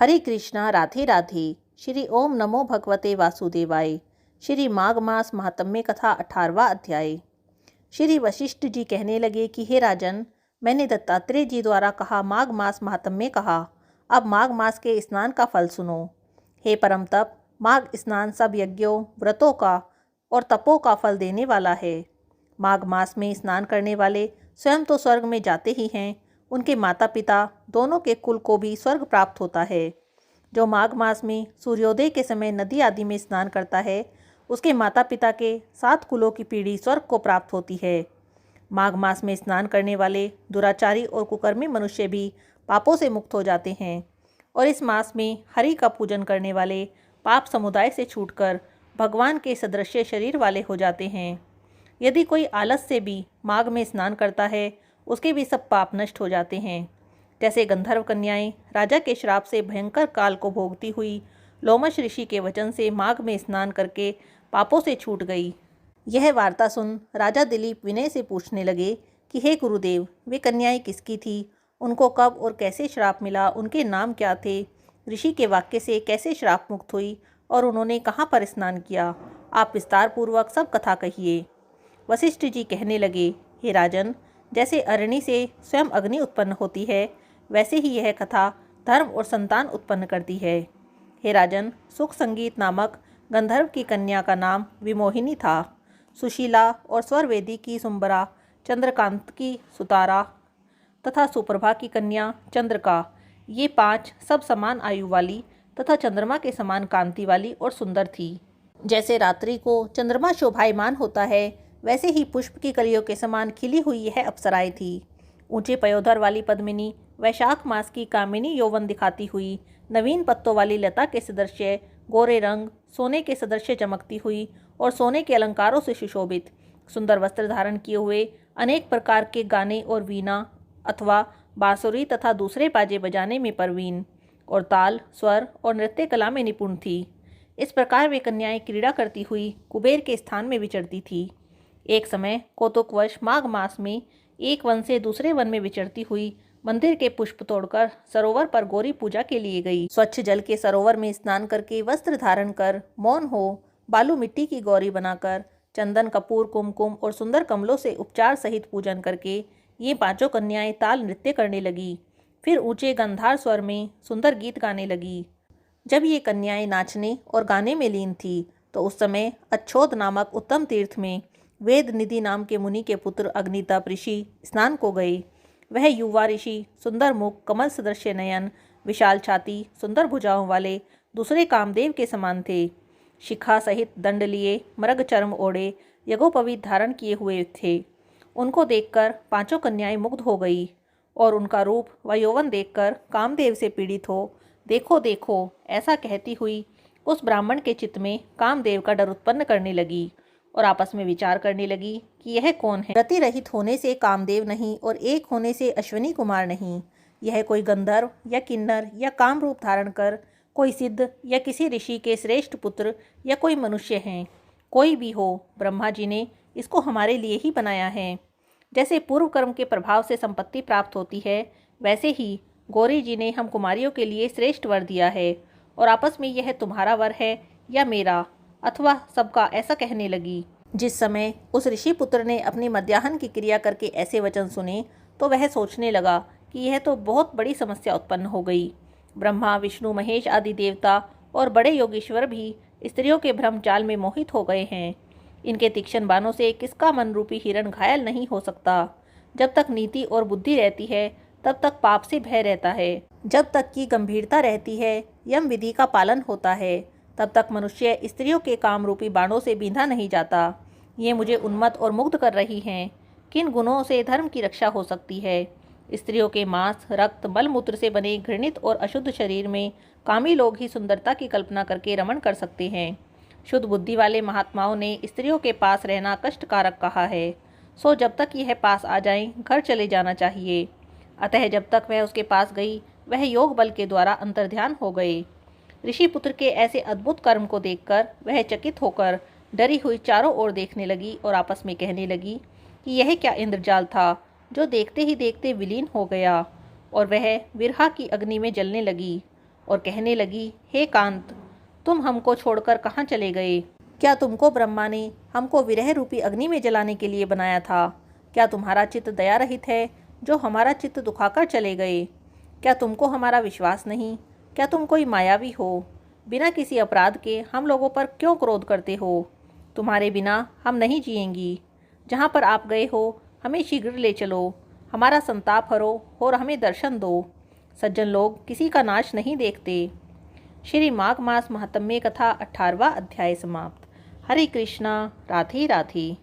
हरे कृष्णा राधे राधे। श्री ओम नमो भगवते वासुदेवाय। श्री माघ मास महात्म्य कथा 18वां अध्याय। श्री वशिष्ठ जी कहने लगे कि हे राजन, मैंने दत्तात्रेय जी द्वारा कहा माघ मास महात्म्य कहा, अब माघ मास के स्नान का फल सुनो। हे परम तप, माघ स्नान सब यज्ञों, व्रतों का और तपों का फल देने वाला है। माघ मास में स्नान करने वाले स्वयं तो स्वर्ग में जाते ही हैं, उनके माता पिता दोनों के कुल को भी स्वर्ग प्राप्त होता है। जो माघ मास में सूर्योदय के समय नदी आदि में स्नान करता है, उसके माता पिता के 7 कुलों की पीढ़ी स्वर्ग को प्राप्त होती है। माघ मास में स्नान करने वाले दुराचारी और कुकर्मी मनुष्य भी पापों से मुक्त हो जाते हैं, और इस मास में हरि का पूजन करने वाले पाप समुदाय से छूटकर भगवान के सदृश शरीर वाले हो जाते हैं। यदि कोई आलस से भी माघ में स्नान करता है, उसके भी सब पाप नष्ट हो जाते हैं। जैसे गंधर्व कन्याएं राजा के श्राप से भयंकर काल को भोगती हुई लोमश ऋषि के वचन से माघ में स्नान करके पापों से छूट गई। यह वार्ता सुन राजा दिलीप विनय से पूछने लगे कि हे गुरुदेव, वे कन्याएं किसकी थी, उनको कब और कैसे श्राप मिला, उनके नाम क्या थे, ऋषि के वाक्य से कैसे श्राप मुक्त हुई और उन्होंने कहाँ पर स्नान किया, आप विस्तार पूर्वक सब कथा कहिए। वशिष्ठ जी कहने लगे, हे राजन, जैसे अरणि से स्वयं अग्नि उत्पन्न होती है, वैसे ही यह कथा धर्म और संतान उत्पन्न करती है। हे राजन, सुख संगीत नामक गंधर्व की कन्या का नाम विमोहिनी था। सुशीला और स्वरवेदी की सुंबरा, चंद्रकांत की सुतारा तथा सुप्रभा की कन्या चंद्रका, ये 5 सब समान आयु वाली तथा चंद्रमा के समान कांति वाली और सुंदर थी। जैसे रात्रि को चंद्रमा शोभायमान होता है, वैसे ही पुष्प की कलियों के समान खिली हुई यह अप्सराएं थी। ऊंचे पयोधर वाली पद्मिनी वैशाख मास की कामिनी यौवन दिखाती हुई, नवीन पत्तों वाली लता के सदृश गोरे रंग, सोने के सदृश चमकती हुई और सोने के अलंकारों से सुशोभित, सुंदर वस्त्र धारण किए हुए, अनेक प्रकार के गाने और वीणा अथवा बांसुरी तथा दूसरे बाजे बजाने में परवीन और ताल, स्वर और नृत्य कला में निपुण थी। इस प्रकार वे कन्याएं क्रीड़ा करती हुई कुबेर के स्थान में विचरती थी। एक समय कौतुकवश माघ मास में एक वन से दूसरे वन में विचरती हुई मंदिर के पुष्प तोड़कर सरोवर पर गौरी पूजा के लिए गई। स्वच्छ जल के सरोवर में स्नान करके वस्त्र धारण कर मौन हो बालू मिट्टी की गौरी बनाकर चंदन, कपूर, कुमकुम और सुंदर कमलों से उपचार सहित पूजन करके ये 5 कन्याएं ताल नृत्य करने लगी। फिर ऊंचे गंधार स्वर में सुंदर गीत गाने लगी। जब ये कन्याएं नाचने और गाने में लीन थी, तो उस समय अच्छोद नामक उत्तम तीर्थ में वेद निधि नाम के मुनि के पुत्र अग्नितप ऋषि स्नान को गए। वह युवा ऋषि सुंदर मुख, कमल सदृश नयन, विशाल छाती, सुंदर भुजाओं वाले दूसरे कामदेव के समान थे। शिखा सहित दंड लिए, मृग चर्म ओढ़े, यज्ञोपवीत धारण किए हुए थे। उनको देखकर 5 कन्याएं मुग्ध हो गई और उनका रूप व यौवन देखकर कामदेव से पीड़ित हो देखो देखो ऐसा कहती हुई उस ब्राह्मण के चित्त में कामदेव का डर उत्पन्न करने लगी और आपस में विचार करने लगी कि यह कौन है। गति रहित होने से कामदेव नहीं और एक होने से अश्विनी कुमार नहीं, यह कोई गंधर्व या किन्नर या काम रूप धारण कर कोई सिद्ध या किसी ऋषि के श्रेष्ठ पुत्र या कोई मनुष्य हैं। कोई भी हो, ब्रह्मा जी ने इसको हमारे लिए ही बनाया है। जैसे पूर्व कर्म के प्रभाव से संपत्ति प्राप्त होती है, वैसे ही गौरी जी ने हम कुमारियों के लिए श्रेष्ठ वर दिया है, और आपस में यह तुम्हारा वर है या मेरा अथवा सबका, ऐसा कहने लगी। जिस समय उस ऋषि पुत्र ने अपनी मध्याह्न की क्रिया करके ऐसे वचन सुने, तो वह सोचने लगा कि यह तो बहुत बड़ी समस्या उत्पन्न हो गई। ब्रह्मा, विष्णु, महेश आदि देवता और बड़े योगीश्वर भी स्त्रियों के भ्रम जाल में मोहित हो गए हैं। इनके तीक्ष्ण बाणों से किसका मन रूपी हिरण घायल नहीं हो सकता। जब तक नीति और बुद्धि रहती है, तब तक पाप से भय रहता है। जब तक की गंभीरता रहती है, यम विधि का पालन होता है, तब तक मनुष्य स्त्रियों के काम रूपी बाणों से बींधा नहीं जाता। ये मुझे उन्मत्त और मुग्ध कर रही हैं। किन गुणों से धर्म की रक्षा हो सकती है? स्त्रियों के मांस, रक्त, मलमूत्र से बने घृणित और अशुद्ध शरीर में कामी लोग ही सुंदरता की कल्पना करके रमण कर सकते हैं। शुद्ध बुद्धि वाले महात्माओं ने स्त्रियों के पास रहना कष्टकारक कहा है। सो जब तक यह पास आ जाएं, घर चले जाना चाहिए। अतः जब तक वह उसके पास गई, वह योग बल के द्वारा अंतर्ध्यान हो गए। ऋषि पुत्र के ऐसे अद्भुत कर्म को देखकर वह चकित होकर डरी हुई चारों ओर देखने लगी और आपस में कहने लगी कि यह क्या इंद्रजाल था जो देखते ही देखते विलीन हो गया, और वह विरहा की अग्नि में जलने लगी। और कहने लगी, हे कांत, तुम हमको छोड़कर कहाँ चले गए? क्या तुमको ब्रह्मा ने हमको विरह रूपी अग्नि में जलाने के लिए बनाया था? क्या तुम्हारा चित्त दया रहित है जो हमारा चित्त दुखाकर चले गए? क्या तुमको हमारा विश्वास नहीं? क्या तुम कोई मायावी हो? बिना किसी अपराध के हम लोगों पर क्यों क्रोध करते हो? तुम्हारे बिना हम नहीं जिएंगी। जहाँ पर आप गए हो हमें शीघ्र ले चलो, हमारा संताप हरो और हमें दर्शन दो। सज्जन लोग किसी का नाश नहीं देखते। श्री माघ मास महात्म्य कथा 18वां अध्याय समाप्त। हरे कृष्णा। राधे राधे।